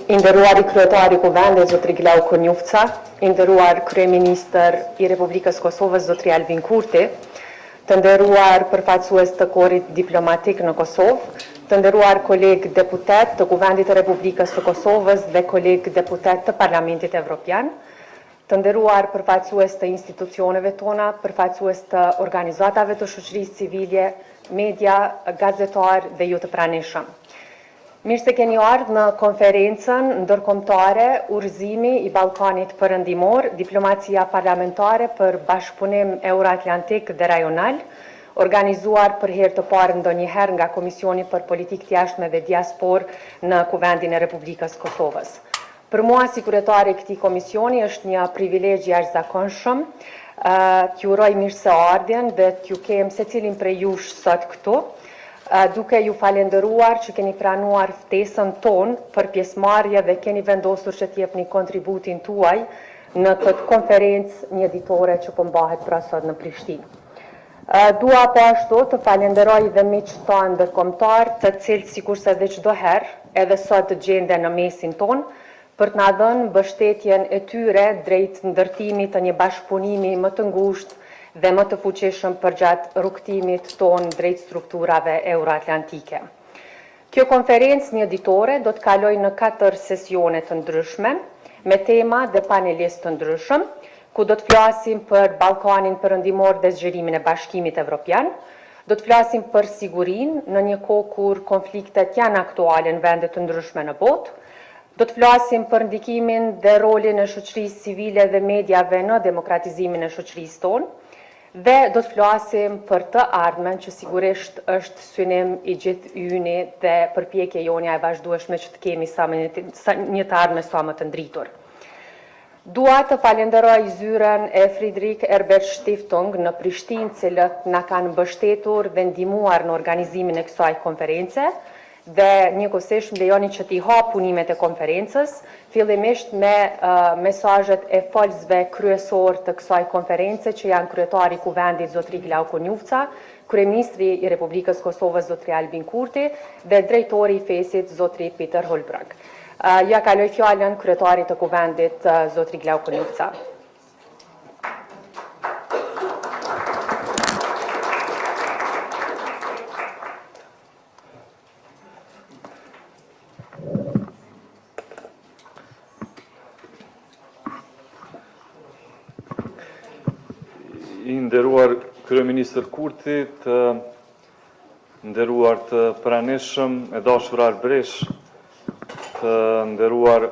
I nderuari kryetari i Kuvendit, zotri Glau Konjufca, i nderuar kryeministër i Republikës Kosovës, zotri Albin Kurti, të nderuar përfaqësues të korit diplomatik në Kosovë, të nderuar kolegë deputet të Kuvendit të Republikës së Kosovës dhe kolegë deputet të Parlamentit Evropian, të nderuar përfaqësues të institucioneve tona, përfaqësues të organizatave të shoqërisë civile, media, gazetar dhe ju të pranishëm. Mirë se keni ardhur në konferencën ndërkombëtare Udhëzimi i Ballkanit Perëndimor, Diplomacia Parlamentare për Bashkëpunim euro-atlantik dhe rajonal, organizuar për herë të parë ndonjëherë nga Komisioni për Politikë të Jashtme dhe Diasporë në Kuvendin e Republikës Kosovës. Për mua, si kryetari i këtij komisioni, është një privilegj i jashtëzakonshëm t'ju uroj mirëseardhjen dhe t'ju kem secilin prej jush sot këtu, duke ju falenderuar që keni pranuar ftesën tonë për pjesëmarrje dhe keni vendosur që t'jepni kontributin tuaj në këtë konferencë mjeditore që po mbahet pra sot në Prishtinë. Dua po ashtu të falenderoj dhe miqtë tanë ndërkombëtar, të cilët sikurse dhe çdo herë, edhe sot të gjenden në mesin tonë, për të na dhënë mbështetjen e tyre drejt ndërtimit të një bashkëpunimi më të ngushtë dhe më të fuqishëm përgjatë rrugtimit tonë drejt strukturave euro-atlantike. Kjo konferencë mjeditore do të kalojë në 4 sesione të ndryshme, me tema dhe panelistë të ndryshëm, ku do të flasim për Ballkanin Perëndimor dhe zhvillimin e Bashkimit Evropian, do të flasim për sigurinë në një kohë kur konfliktet janë aktuale në vende të ndryshme në botë, do të flasim për ndikimin dhe rolin e shoqërisë civile dhe mediave në demokratizimin e shoqërisë tonë, dhe do të flasim për të ardhmen që sigurisht është synim i gjithë yni dhe përpjekje jonja e vazhdueshme që të kemi një të ardhme sa më të ndritur. Dua të falenderoj zyren e Friedrich Ebert Stiftung në Prishtinë, cilët na kanë mbështetur dhe ndihmuar në organizimin e kësaj konference, dhe njëkohësisht më lejoni që t'i hap punimet e konferencës, fillimisht me mesazhet e folësve kryesor të kësaj konference, që janë kryetari i Kuvendit zotri Glau Konjufca, kryeministri i Republikës Kosovës zotri Albin Kurti dhe drejtori i FES-it zotri Peter Holbrag. Ja kaloj fjalën kryetarit të Kuvendit zotri Glau Konjufca. I nderuar kryeministër Kurti, të nderuar të pranishëm, e dashur Arbresh, të nderuar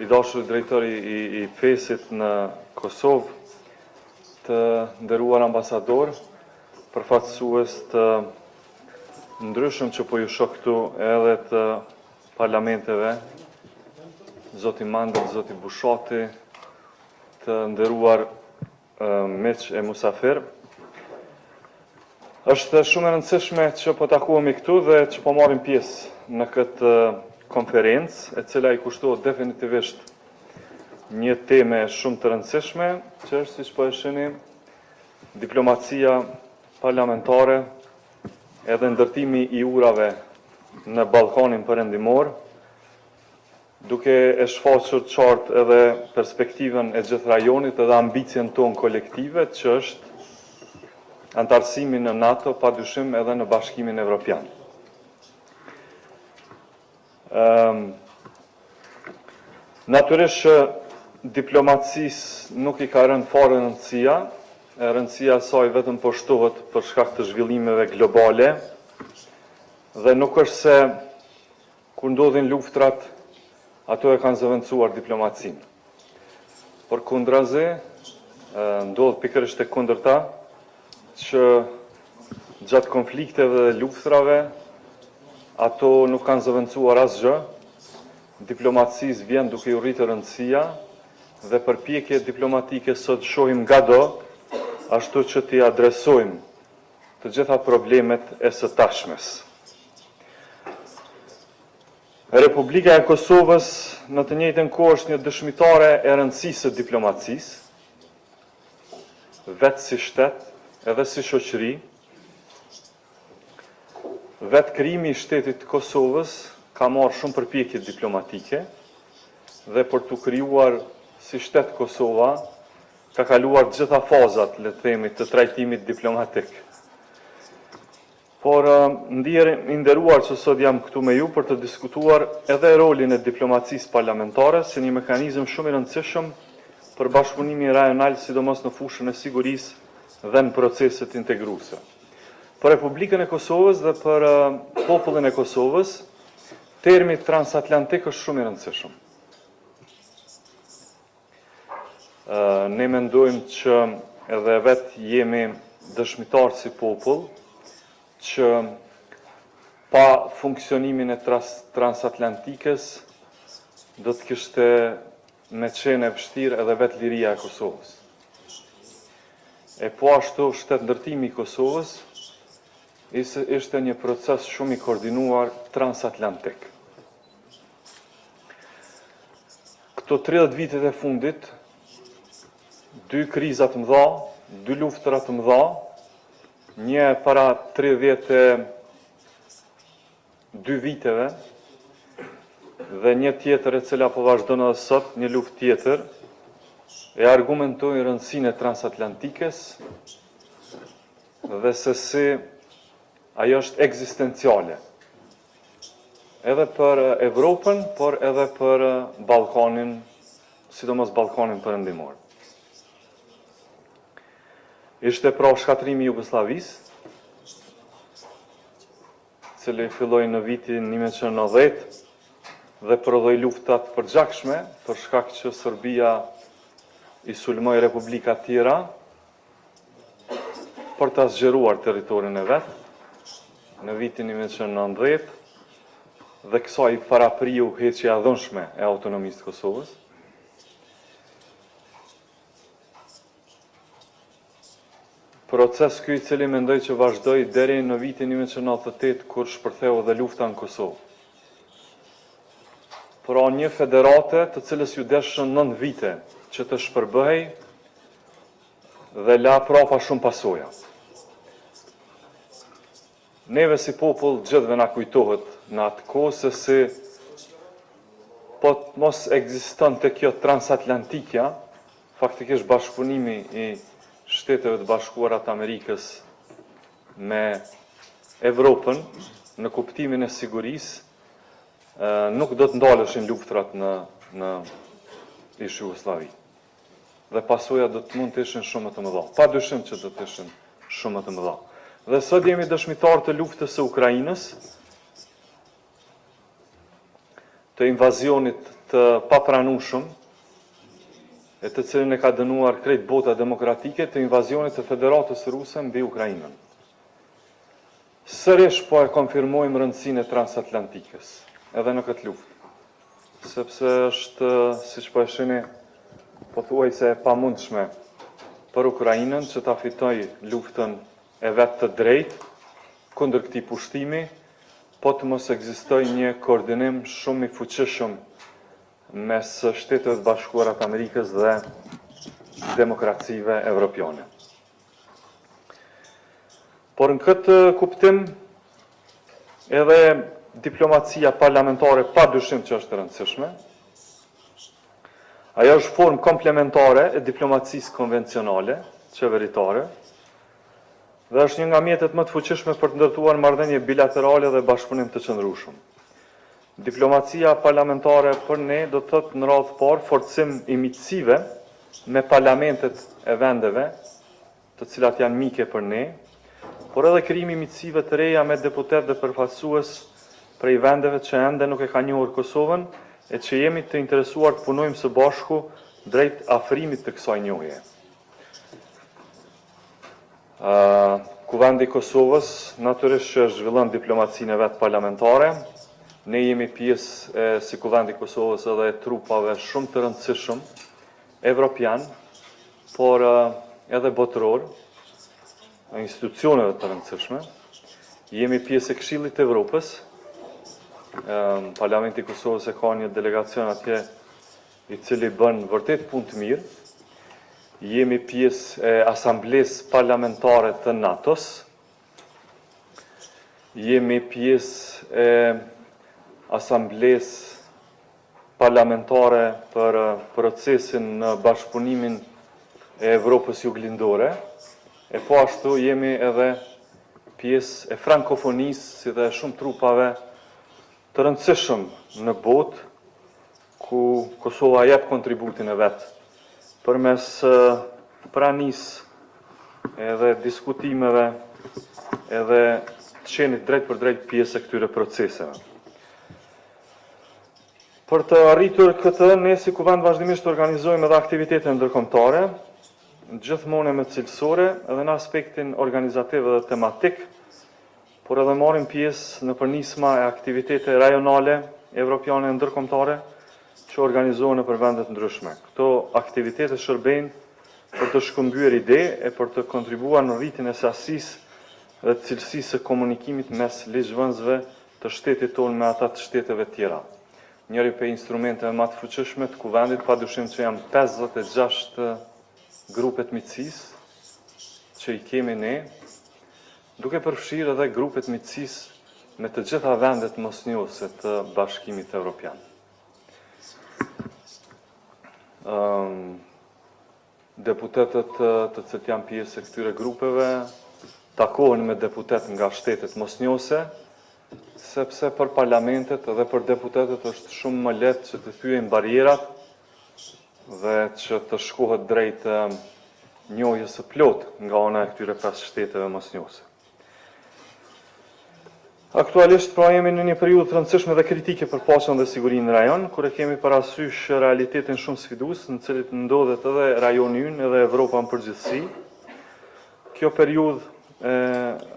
i dashur drejtori i FES-it në Kosovë, të nderuar ambasador, përfaqësues të ndryshëm që po ju shoh këtu edhe të parlamenteve, zoti Mandel, zoti Bushati, të nderuar miq e musafir. Është shumë e rëndësishme që po takohemi këtu dhe që po marrim pjesë në këtë konferencë, e cila i kushtohet definitivisht një teme shumë të rëndësishme, që është, siç po e shihni, diplomacia parlamentare edhe ndërtimi i urave në Ballkanin Perëndimor, duke e shfaqur qartë edhe perspektivën e gjithë rajonit edhe ambicien tonë kolektive, që është antarësimi në NATO, padyshim edhe në Bashkimin Evropian. Natyrisht që diplomacisë nuk i ka rënë fare rëndësia, rëndësia e saj vetëm po shtohet për shkak të zhvillimeve globale, dhe nuk është se kur ndodhin luftrat ato e kanë zëvendësuar diplomacinë. Por kundrazi, ndodh pikërisht e kundërta, që gjatë konflikteve dhe luftrave, ato nuk kanë zëvendësuar asgjë, diplomacisë vjen duke u rritur rëndësia, dhe përpjekje diplomatike sot shohim ngado, ashtu që t'i adresojmë të gjitha problemet e së tashmes. Republika e Kosovës në të njëjtën kohë është një dëshmitare e rëndësisë së diplomacisë, vetë si shtet edhe si shoqëri. Vetë krijimi i shtetit të Kosovës ka marrë shumë përpjekje diplomatike dhe për të krijuar si shtet Kosova ka kaluar gjitha fazat, le të themi, të trajtimit diplomatik. Por ndjerë nderuar që sot jam këtu me ju për të diskutuar edhe rolin e diplomacisë parlamentare si një mekanizëm shumë i rëndësishëm për bashkëpunimin rajonal, sidomos në fushën e sigurisë dhe në proceset integruese. Për Republikën e Kosovës dhe për popullin e Kosovës, termi transatlantik është shumë i rëndësishëm. Ne mendojmë që edhe vetë jemi dëshmitar si popull që pa funksionimin e transatlantikës do të kishte me qenë e vështirë edhe vetë liria e Kosovës. E po ashtu shtet ndërtimi i Kosovës ishte një proces shumë i koordinuar transatlantik. Këto 30 vitet e fundit, 2 krizat mëdha, 2 luftëra të mëdha, një para 32 viteve dhe një tjetër e cila po vazhdon edhe sot, një luftë tjetër, e argumentojnë rëndësinë e transatlantikës dhe se si ajo është ekzistenciale. Edhe për Evropën, por edhe për Ballkanin, sidomos Ballkanin perëndimor. Ishte pra shkatrimi i Jugosllavisë, cili filloi në vitin 1990 dhe prodhoi luftat përgjakshme për shkak që Serbia i sulmoi republika tjera për ta zgjeruar territorin e vet në vitin 1990 dhe kësaj parapriu heqja e dhunshme e autonomisë të Kosovës. Proces ky i cili mendoj që vazhdoi deri në vitin 1998 kur shpërtheu dhe lufta në Kosovë. Pra një federate të cilës ju deshën 9 vite që të shpërbëhej dhe la prapa shumë pasoja. Neve si popull gjithve na kujtohet në atë kohë se si po mos ekziston të kjo transatlantikja, faktikisht bashkëpunimi i Shteteve të Bashkuara të Amerikës me Evropën në kuptimin e sigurisë, nuk do të ndaleshin luftrat në ish Jugosllavi. Dhe pasojat do të mund të ishin shumë të mëdha. Pa dyshim që do të ishin shumë të mëdha. Dhe sot jemi dëshmitar të luftës së Ukrainës, të invazionit të papranueshëm, e të cilin e ka dënuar krejt bota demokratike, të invazionit të Federatës Ruse mbi Ukrainën. Sërish po e konfirmojmë rëndësinë e transatlantikës, edhe në këtë luftë, sepse është, siç po e shihni, pothuajse e pamundshme për Ukrainën që ta fitojë luftën e vetë të drejtë kundër këtij pushtimi, po të mos ekzistojë një koordinim shumë i fuqishëm mes Shteteve të Bashkuara të Amerikës dhe demokracive evropiane. Por në këtë kuptim, edhe diplomacia parlamentare pa dyshim që është e rëndësishme. Ajo është formë komplementare e diplomacisë konvencionale, qeveritare, dhe është një nga mjetet më të fuqishme për të ndërtuar marrëdhënie bilaterale dhe bashkëpunim të qëndrueshëm. Diplomacia parlamentare për ne do të thotë në radhë të parë forcim i miqësive me parlamentet e vendeve, të cilat janë mike për ne, por edhe krijimi i miqësive të reja me deputet dhe përfaqësues prej vendeve që ende nuk e kanë njohur Kosovën e që jemi të interesuar të punojmë së bashku drejt afrimit të kësaj njohje. Kuvendi i Kosovës natyrisht që zhvillon diplomacinë e vet parlamentare. Ne jemi pjesë si kuvendi i Kosovës edhe e trupave shumë të rëndësishëm evropian, por edhe botëror, institucioneve të rëndësishme. Jemi pjesë e Këshillit të Evropës. Parlamenti i Kosovës e ka një delegacion atje i cili bën vërtet punë të mirë. Jemi pjesë e Asamblesë Parlamentare të NATO-s. Jemi pjesë e asamblesë parlamentare për procesin në bashkëpunimin e Evropës juglindore, e po ashtu jemi edhe pjesë e frankofonisë, si dhe shumë trupave të rëndësishëm në botë, ku Kosova jep kontributin e vetë, përmes pranisë edhe diskutimeve edhe të qenit drejt për drejt pjesë e këtyre proceseve. Për të arritur këtë, ne si kuvend vazhdimisht organizojmë edhe aktivitete ndërkombëtare, gjithmonë me cilësore edhe në aspektin organizativ dhe tematik, por edhe marrim pjesë në përnisma e aktivitete rajonale, evropiane ndërkombëtare, që organizohen për vendet ndryshme. Këto aktivitete shërbejnë për të shkëmbyer ide e për të kontribuar në rritjen e sasisë dhe cilësisë së komunikimit mes ligjvënësve të shtetit tonë me ata të shteteve tjera. Njëri për instrumenteve më të fuqishme të kuvendit, padyshim që janë 56 grupet miqësisë që i kemi ne, duke përfshirë edhe grupet miqësisë me të gjitha vendet mosnjose të Bashkimit Evropian. Deputetët të cilët janë pjesë e këtyre grupeve takohen me deputet nga shtetet mosnjose, sepse për parlamentet dhe për deputetet është shumë më lehtë që të thyejnë barierat dhe që të shkohet drejt njohjes së plotë nga ana e këtyre 5 shteteve mosnjose. Aktualisht pra jemi në një periudhë të rëndësishme dhe kritike për paqen dhe sigurinë në rajon, kur e kemi parasysh realitetin shumë sfidues në cilët ndodhet edhe rajoni ynë edhe Evropa në përgjithësi. Kjo periudhë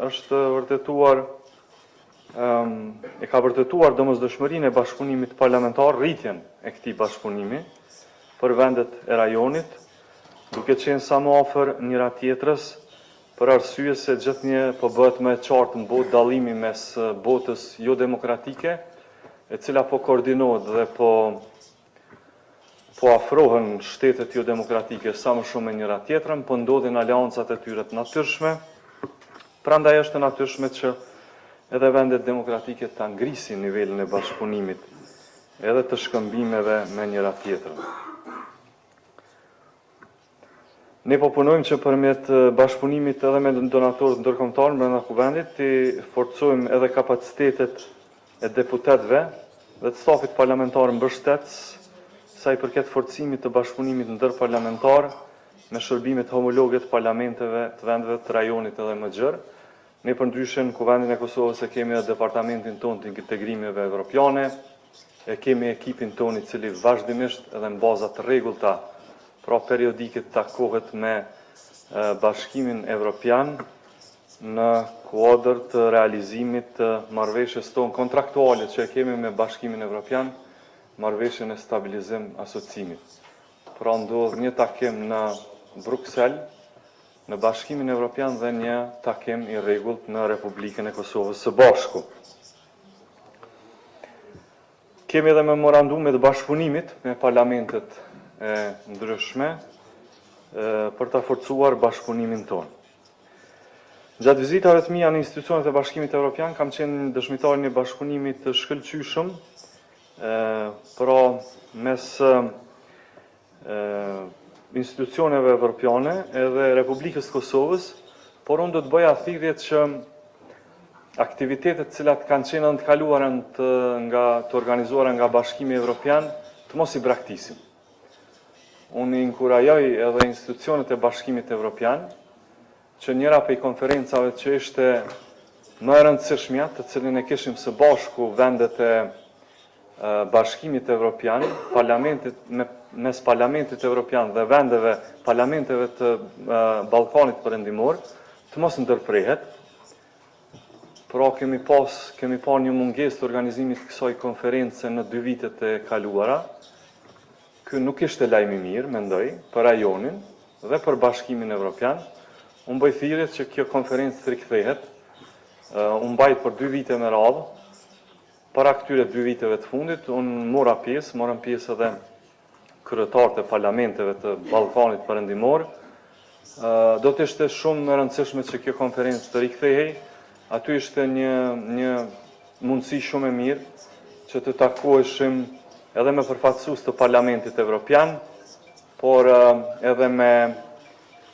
është vërtetuar e ka vërtetuar domosdoshmërinë e bashkëpunimit parlamentar, rritjen e këtij bashkëpunimi për vendet e rajonit, duke qenë sa më afër njëra tjetrës, për arsye se gjithnjë po bëhet më e qartë në botë dallimi mes botës jo demokratike, e cila po koordinohet dhe po afrohen shtetet jo demokratike sa më shumë me njëra tjetrën, po ndodhin aleancat e tyre të natyrshme. Prandaj është e natyrshme që edhe vendet demokratike të ngrisin nivelin e bashkëpunimit, edhe të shkëmbimeve me njëra tjetrën. Ne po punojmë që përmjet bashkëpunimit edhe me donatorët ndërkombëtar brenda kuvendit të forcojmë edhe kapacitetet e deputetëve dhe të stafit parlamentar mbështetës sa i përket forcimit të bashkëpunimit ndërparlamentar me shërbimet homologe të parlamenteve të vendeve të rajonit edhe më gjerë. Ne përndryshe në kuvendin e Kosovës e kemi edhe departamentin tonë të integrimeve evropiane, e kemi ekipin tonë i cili vazhdimisht edhe në baza të rregullta, pra periodike takohet me Bashkimin Evropian në kuadër të realizimit të marrëveshjes tonë kontraktuale që e kemi me Bashkimin Evropian, marrëveshjen e stabilizim asociimit. Pra ndodh një takim në Bruksel, në Bashkimin Evropian dhe një takim i rregullt në Republikën e Kosovës së Bashku. Kemi edhe memorandume të bashkëpunimit me parlamentet e ndryshme për të forcuar bashkëpunimin tonë. Gjatë vizitave të mia në institucionet e Bashkimit Evropian kam qenë dëshmitar një bashkëpunimi të shkëlqyeshëm, pra mes institucioneve evropiane edhe Republikës Kosovës, por unë do të bëja thirrjet që aktivitetet cilat kanë qenë të kaluara të organizuara nga Bashkimi Evropian të mos i braktisim. Unë inkurajoj edhe institucionet e Bashkimit Evropian që njëra prej konferencave që ishte më e rëndësishmja, të cilën e kishim së bashku vendet e Bashkimit Evropian, mes Parlamentit Evropian dhe vendeve parlamenteve të Ballkanit Perëndimor, të mos ndërprehet. Pra kemi pa një mungesë të organizimit të kësaj konference në 2 vitet e kaluara. Ky nuk ishte lajm i mirë, mendoj, për rajonin dhe për Bashkimin Evropian. Unë bëj thirrje që kjo konferencë të rikthehet. Unë mbajt për 2 vite me radhë. Para këtyre 2 viteve të fundit, unë morëm pjesë edhe kryetarët e parlamenteve të Ballkanit Perëndimor. Do të ishte shumë e rëndësishme që kjo konferencë të rikthehej. Aty ishte një mundësi shumë e mirë që të takoheshim edhe me përfaqësues të Parlamentit Evropian, por edhe me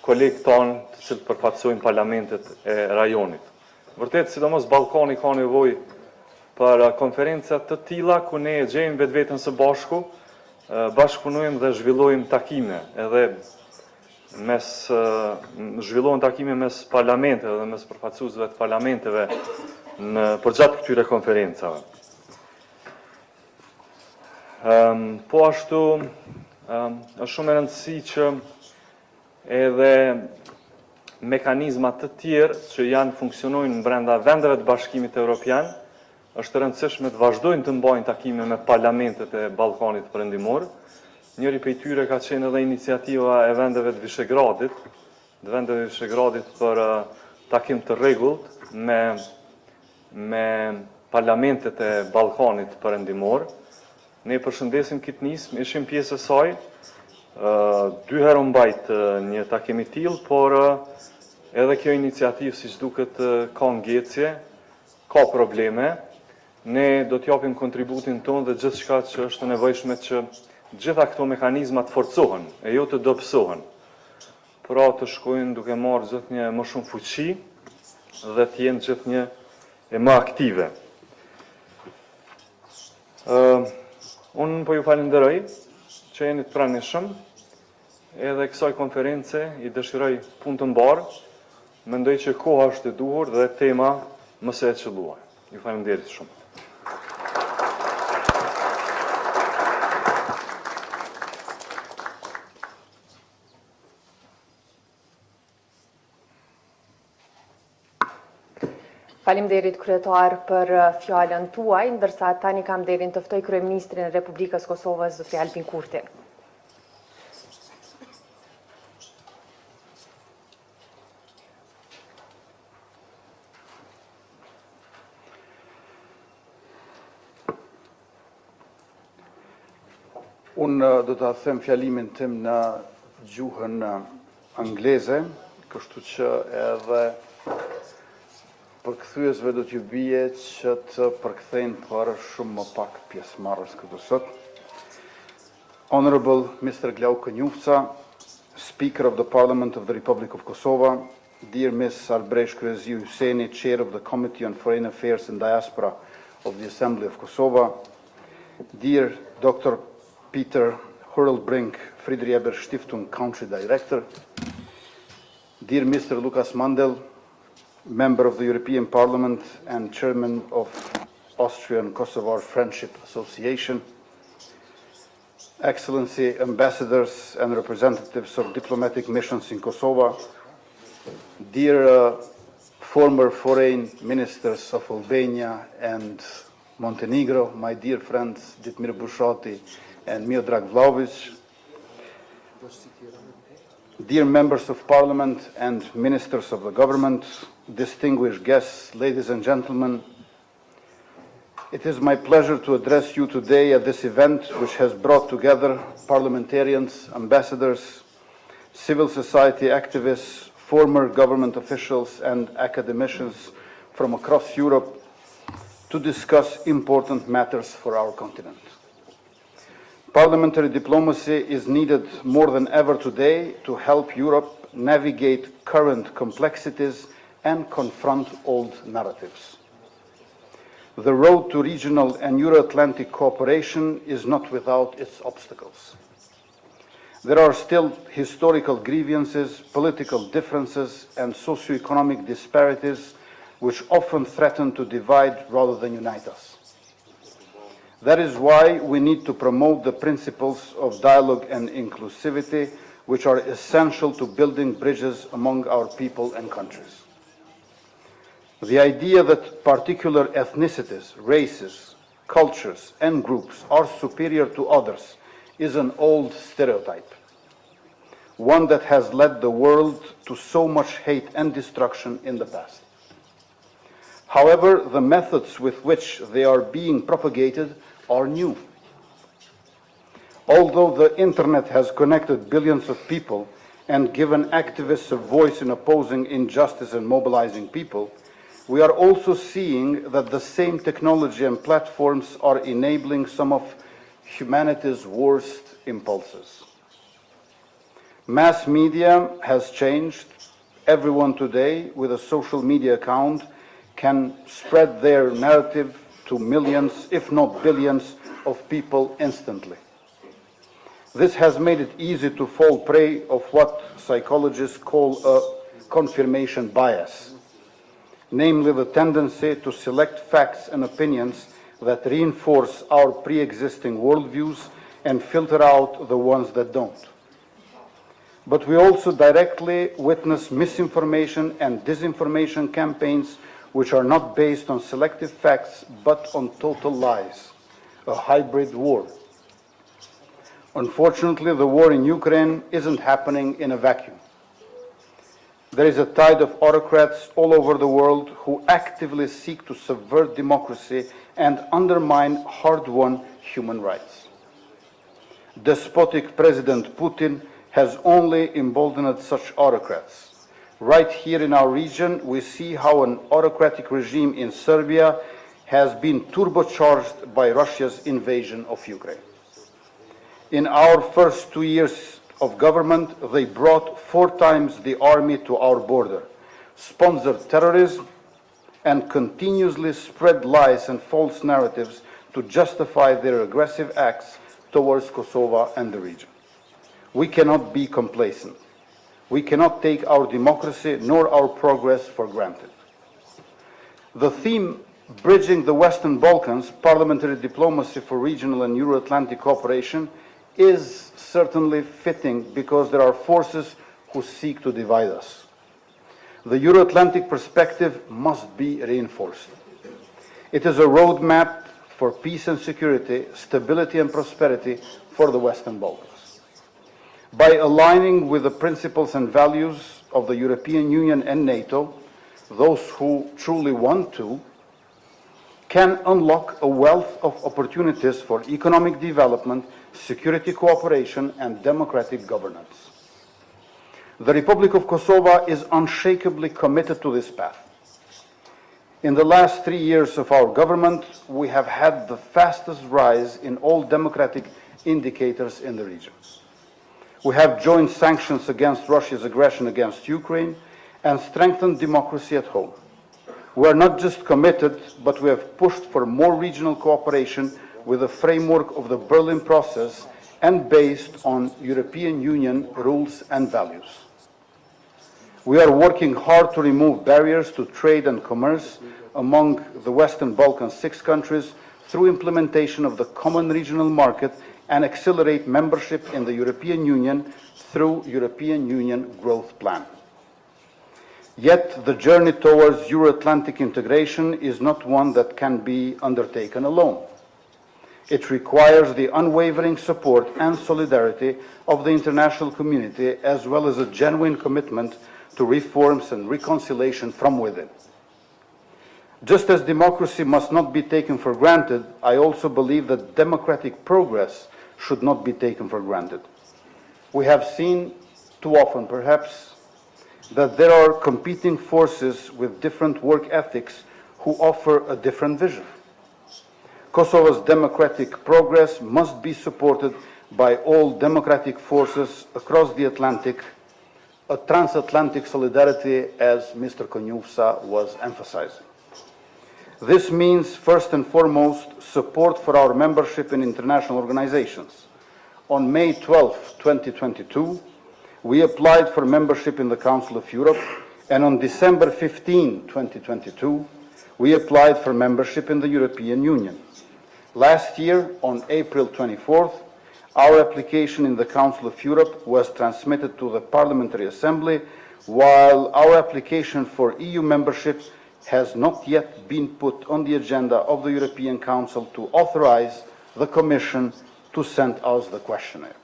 kolegë tonë të cilët përfaqësojnë parlamentet e rajonit. Vërtet, sidomos Ballkani ka nevojë për konferenca të tilla ku ne gjejmë vetveten së bashku, bashkëpunojmë dhe zhvillojmë takime, edhe zhvillohen takime mes parlamenteve dhe mes përfaqësuesve të parlamenteve përgjatë këtyre konferencave. Po ashtu, është shumë e rëndësishme që edhe mekanizmat të tjerë që janë funksionojnë brenda vendeve të Bashkimit Evropian, është e rëndësishme të vazhdojnë të mbajnë takime me parlamentet e Ballkanit Perëndimor. Njëri prej tyre ka qenë edhe iniciativa e vendeve të Vishegradit për takim të rregullt me parlamentet e Ballkanit Perëndimor. Ne përshëndesim këtë nismë, ishim pjesë e saj, 2 herë mbajt një takim i tillë, por edhe kjo iniciativë siç duket ka ngjecje, ka probleme. Ne do t'japim kontributin tonë dhe gjithçka që është nevojshme që gjitha këto mekanizma të forcohen, e jo të dobësohen. Pra të shkojnë duke marrë gjithnjë më shumë fuqi dhe të jenë gjithnjë e më aktive. Unë po ju falenderoj që jeni të pranishëm, edhe kësaj konference i dëshiroj punë të mbarë, mendoj që koha është e duhur dhe tema mos e qelluar. Ju falenderit shumë. Faleminderit kryetar për fjalën tuaj, ndërsa tani kam nderin të ftoj kryeministrin e Republikës Kosovës, zotri Albin Kurti. Unë do të them fjalimin tim në gjuhën angleze, kështu që edhe përkthyesve do t'ju bie që të përkthejnë për shumë më pak pjesëmarrës këtu sot. Honorable Mr. Glauko Njufca, Speaker of the Parliament of the Republic of Kosovo, dear Ms. Arbresh Kryeziu Hyseni, Chair of the Committee on Foreign Affairs and Diaspora of the Assembly of Kosovo, dear Dr. Peter Hurlbrink, Friedrich Stiftung Country Director, dear Mr. Lukas Mandel, Member of the European Parliament and Chairman of Austrian Kosovar Friendship Association, Excellency Ambassadors and representatives of diplomatic missions in Kosovo, dear former foreign ministers of Albania and Montenegro, my dear friends Ditmir Bushati and Miodrag Vlaovic, dear members of parliament and ministers of the government, distinguished guests, ladies and gentlemen, it is my pleasure to address you today at this event which has brought together parliamentarians, ambassadors, civil society activists, former government officials and academicians from across Europe to discuss important matters for our continent. Parliamentary diplomacy is needed more than ever today to help Europe navigate current complexities and confront old narratives. The road to regional and euro-atlantic cooperation is not without its obstacles. There are still historical grievances, political differences, and socio-economic disparities which often threaten to divide rather than unite us. That is why we need to promote the principles of dialogue and inclusivity, which are essential to building bridges among our people and countries. The idea that particular ethnicities, races, cultures, and groups are superior to others is an old stereotype, one that has led the world to so much hate and destruction in the past. However, the methods with which they are being propagated are new. Although the internet has connected billions of people and given activists a voice in opposing injustice and mobilizing people, we are also seeing that the same technology and platforms are enabling some of humanity's worst impulses. Mass media has changed. Everyone today with a social media account can spread their narrative to millions, if not billions, of people instantly. This has made it easy to fall prey of what psychologists call a confirmation bias, namely the tendency to select facts and opinions that reinforce our pre-existing worldviews and filter out the ones that don't. But we also directly witness misinformation and disinformation campaigns which are not based on selective facts but on total lies, a hybrid war. Unfortunately, the war in Ukraine isn't happening in a vacuum. There is a tide of autocrats all over the world who actively seek to subvert democracy and undermine hard-won human rights. Despotic President Putin has only emboldened such autocrats. Right here in our region, we see how an autocratic regime in Serbia has been turbocharged by Russia's invasion of Ukraine. In our first 2 years of government, they brought 4 times the army to our border, sponsored terrorism, and continuously spread lies and false narratives to justify their aggressive acts towards Kosovo and the region. We cannot be complacent. We cannot take our democracy nor our progress for granted. The theme, Bridging the Western Balkans, Parliamentary Diplomacy for Regional and Euro-Atlantic Cooperation, is certainly fitting because there are forces who seek to divide us. The Euro-Atlantic perspective must be reinforced. It is a roadmap for peace and security, stability and prosperity for the Western Balkans. By aligning with the principles and values of the European Union and NATO, those who truly want to can unlock a wealth of opportunities for economic development, security cooperation, and democratic governance. The Republic of Kosovo is unshakably committed to this path. In the last 3 years of our government, we have had the fastest rise in all democratic indicators in the region. We have joined sanctions against Russia's aggression against Ukraine and strengthened democracy at home. We are not just committed, but we have pushed for more regional cooperation with the framework of the Berlin process and based on European Union rules and values. We are working hard to remove barriers to trade and commerce among the Western Balkan 6 countries through implementation of the common regional market and accelerate membership in the European Union through European Union Growth Plan. Yet the journey towards Euro-Atlantic integration is not one that can be undertaken alone. It requires the unwavering support and solidarity of the international community, as well as a genuine commitment to reforms and reconciliation from within. Just as democracy must not be taken for granted, I also believe that democratic progress should not be taken for granted. We have seen too often, perhaps, that there are competing forces with different work ethics who offer a different vision. Kosovo's democratic progress must be supported by all democratic forces across the Atlantic, a transatlantic solidarity, as Mr. Konjufsa was emphasizing. This means, first and foremost, support for our membership in international organizations. On May 12, 2022, we applied for membership in the Council of Europe, and on December 15, 2022, we applied for membership in the European Union. Last year, on April 24th, our application in the Council of Europe was transmitted to the Parliamentary Assembly, while our application for EU membership has not yet been put on the agenda of the European Council to authorize the Commission to send us the questionnaire.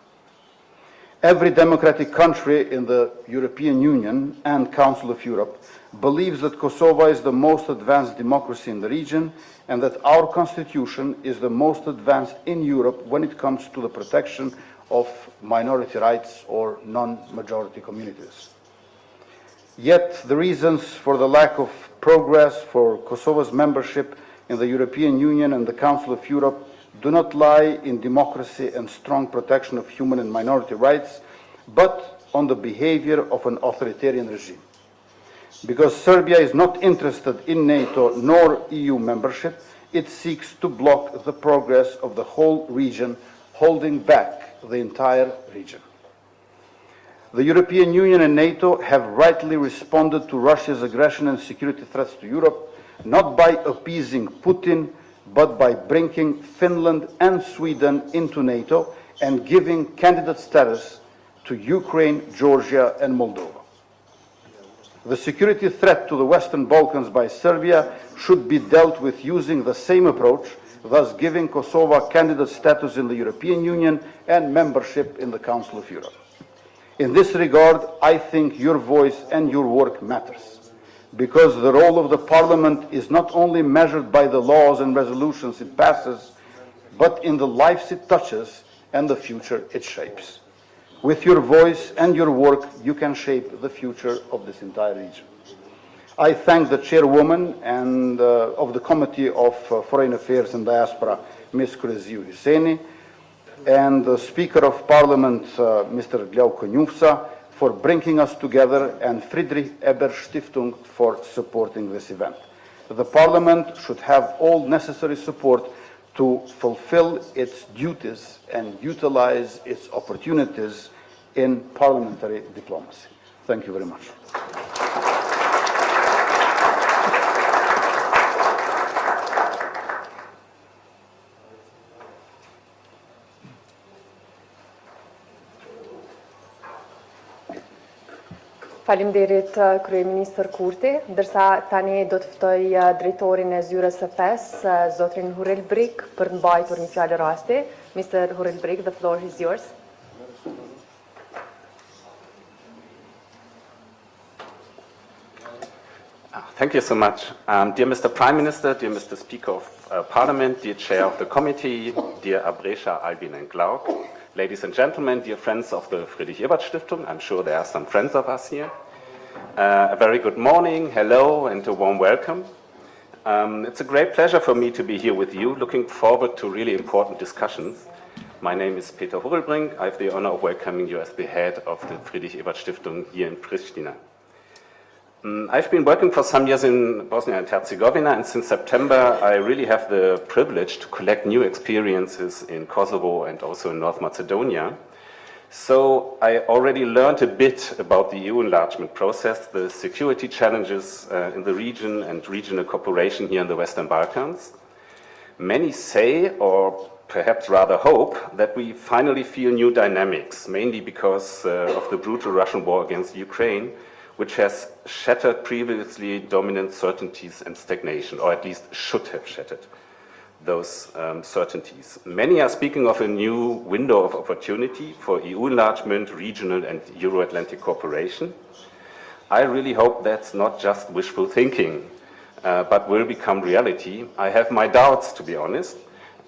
Every democratic country in the European Union and Council of Europe believes that Kosovo is the most advanced democracy in the region and that our constitution is the most advanced in Europe when it comes to the protection of minority rights or non-majority communities. Yet the reasons for the lack of progress for Kosovo's membership in the European Union and the Council of Europe do not lie in democracy and strong protection of human and minority rights, but on the behavior of an authoritarian regime. Because Serbia is not interested in NATO nor EU membership, it seeks to block the progress of the whole region, holding back the entire region. The European Union and NATO have rightly responded to Russia's aggression and security threats to Europe, not by appeasing Putin, but by bringing Finland and Sweden into NATO and giving candidate status to Ukraine, Georgia, and Moldova. The security threat to the Western Balkans by Serbia should be dealt with using the same approach, thus giving Kosovo candidate status in the European Union and membership in the Council of Europe. In this regard, I think your voice and your work matters, because the role of the Parliament is not only measured by the laws and resolutions it passes, but in the lives it touches and the future it shapes. With your voice and your work, you can shape the future of this entire region. I thank the chairwoman and of the Committee of Foreign Affairs and Diaspora, Ms. Kureziu Husseini, and the Speaker of Parliament, Mr. Glauko Njufsa, for bringing us together, and Friedrich Ebert Stiftung for supporting this event. The Parliament should have all necessary support to fulfill its duties and utilize its opportunities in parliamentary diplomacy. Thank you very much. Faleminderit Kryeministër Kurti, ndërsa tani do të ftoj drejtorin e zyrës së PES, zotrin Hurel Brik, për të mbajtur një fjalë rasti. Mr. Hurel Brik, the floor is yours. Thank you so much. Dear Mr. Prime Minister, dear Mr. Speaker of Parliament, dear Chair of the Committee, dear Abresha, Albin and Glauk, ladies and gentlemen, dear friends of the Friedrich Ebert Stiftung, I'm sure there are some friends of us here. A very good morning, hello, and a warm welcome. It's a great pleasure for me to be here with you, looking forward to really important discussions. My name is Peter Hurelbrink. I have the honor of welcoming you as the head of the Friedrich Ebert Stiftung here in Pristina. I've been working for some years in Bosnia and Herzegovina, and since September I really have the privilege to collect new experiences in Kosovo and also in North Macedonia. So I already learned a bit about the EU enlargement process, the security challenges in the region and regional cooperation here in the Western Balkans. Many say, or perhaps rather hope, that we finally feel new dynamics, mainly because of the brutal Russian war against Ukraine, which has shattered previously dominant certainties and stagnation, or at least should have shattered those certainties. Many are speaking of a new window of opportunity for EU enlargement, regional and euro-atlantik cooperation. I really hope that's not just wishful thinking, but will become reality. I have my doubts, to be honest,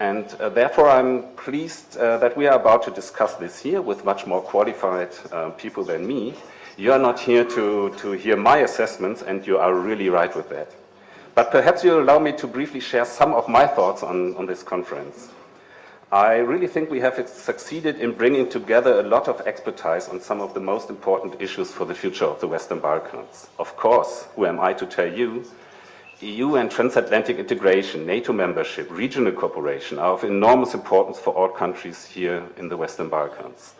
and therefore I'm pleased that we are about to discuss this here with much more qualified people than me. You are not here to hear my assessments, and you are really right with that. But perhaps you'll allow me to briefly share some of my thoughts on this conference. I really think we have succeeded in bringing together a lot of expertise on some of the most important issues for the future of the Western Balkans. Of course, who am I to tell you? EU and transatlantic integration, NATO membership, regional cooperation are of enormous importance for all countries here in the Western Balkans.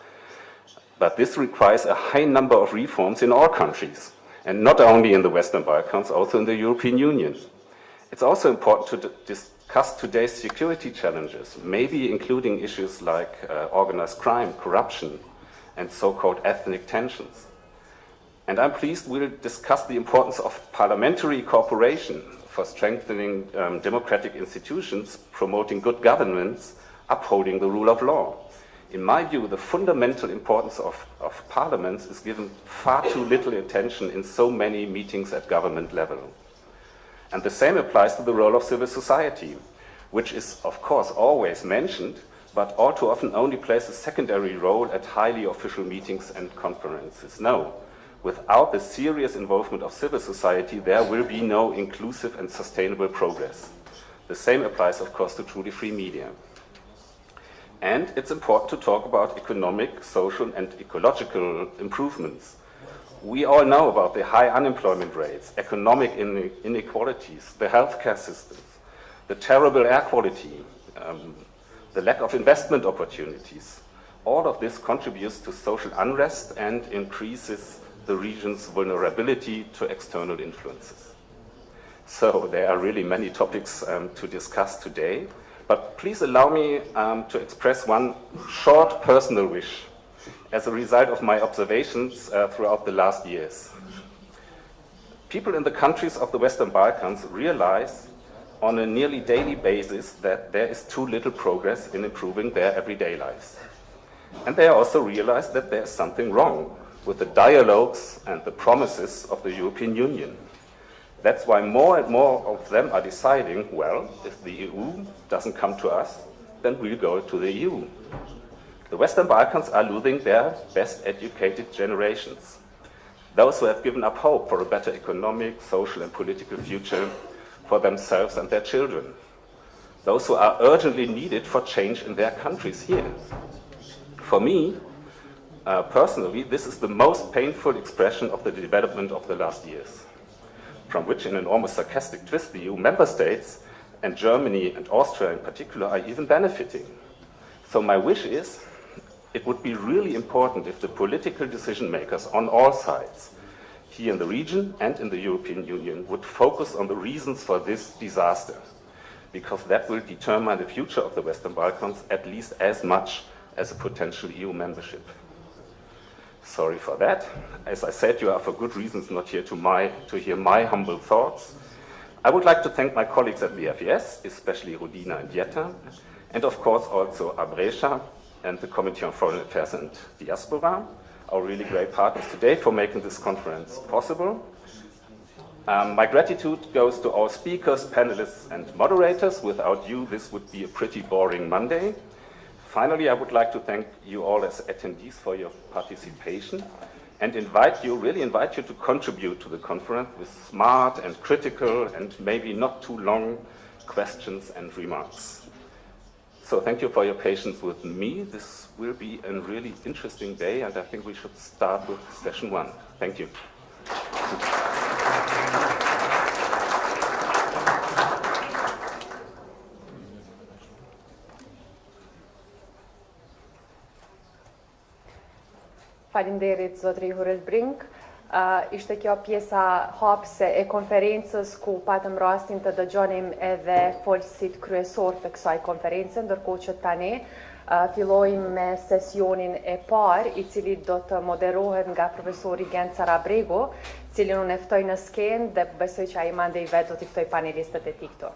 But this requires a high number of reforms in all countries, and not only in the Western Balkans, also in the European Union. It's also important to discuss today's security challenges, maybe including issues like organized crime, corruption, and so-called ethnic tensions. And I'm pleased we'll discuss the importance of parliamentary cooperation for strengthening democratic institutions, promoting good governance, upholding the rule of law. In my view, the fundamental importance of parliaments is given far too little attention in so many meetings at government level. And the same applies to the role of civil society, which is, of course, always mentioned, but all too often only plays a secondary role at highly official meetings and conferences. No, Without the serious involvement of civil society, there will be no inclusive and sustainable progress. The same applies, of course, to truly free media. And it's important to talk about economic, social, and ecological improvements. We all know about the high unemployment rates, economic inequalities, the healthcare systems, the terrible air quality, the lack of investment opportunities. All of this contributes to social unrest and increases the region's vulnerability to external influences. So there are really many topics to discuss today, but please allow me to express one short personal wish as a result of my observations throughout the last years. People in the countries of the Western Balkans realize on a nearly daily basis that there is too little progress in improving their everyday lives. And they also realize that there is something wrong with the dialogues and the promises of the European Union. That's why more and more of them are deciding, well, if the EU doesn't come to us, then we'll go to the EU. The Western Balkans are losing their best educated generations, those who have given up hope for a better economic, social, and political future for themselves and their children, those who are urgently needed for change in their countries here. For me, personally, this is the most painful expression of the development of the last years, from which, in an almost sarcastic twist, the EU member states and Germany and Austria in particular are even benefiting. So my wish is, it would be really important if the political decision makers on all sides, here in the region and in the European Union, would focus on the reasons for this disaster, because that will determine the future of the Western Balkans at least as much as a potential EU membership. Sorry for that. As I said, you are for good reasons not here to hear my humble thoughts. I would like to thank my colleagues at the FES, especially Rudina and Jetta, and of course also Abresha and the Committee on Foreign Affairs and Diaspora, our really great partners today, for making this conference possible. My gratitude goes to all speakers, panelists, and moderators. Without you, this would be a pretty boring Monday. Finally, I would like to thank you all as attendees for your participation and really invite you to contribute to the conference with smart and critical and maybe not too long questions and remarks. So thank you for your patience with me. This will be a really interesting day, and I think we should start with session 1. Thank you. Faleminderit zotri Hurelbrink. Ishte kjo pjesa hapëse e konferencës ku patëm rastin të dëgjonim edhe folësit kryesor të kësaj konferencë, ndërkohë që tani fillojmë me sesionin e parë, i cili do të moderohet nga profesori Gencar Abrego, cilin unë e ftoj në skenë dhe besoj që ai mandej vetë do t'i ftoj panelistët e tij këtu.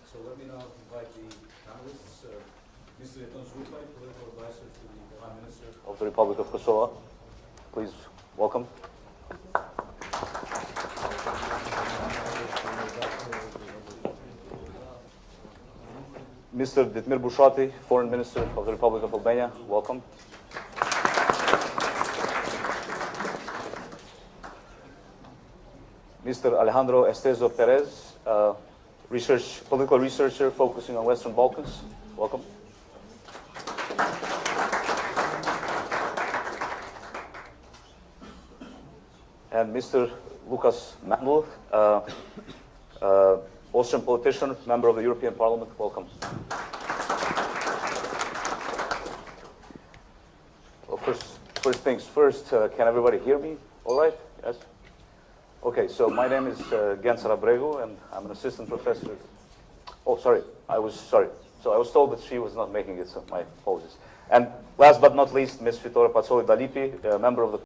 So let me now invite the panelists, Mr. Political Advisor to the Prime Minister of the Republic of Kosovo. Please welcome. Mr. Ditmir Bushati, Foreign Minister of the Republic of Albania. Welcome. Mr. Alejandro Estezo Perez, political researcher focusing on Western Balkans. Welcome. And Mr. Lukas Mandl, Austrian politician, member of the European Parliament. Welcome. Well, first things first, can everybody hear me? All right? Yes? Okay, so my name is Gencar Abrego, and I'm an assistant professor. Oh, sorry. So I was told that she was not making it, so my apologies. And last but not least, Ms. Fitore Pazzoli Dalipi, a member of the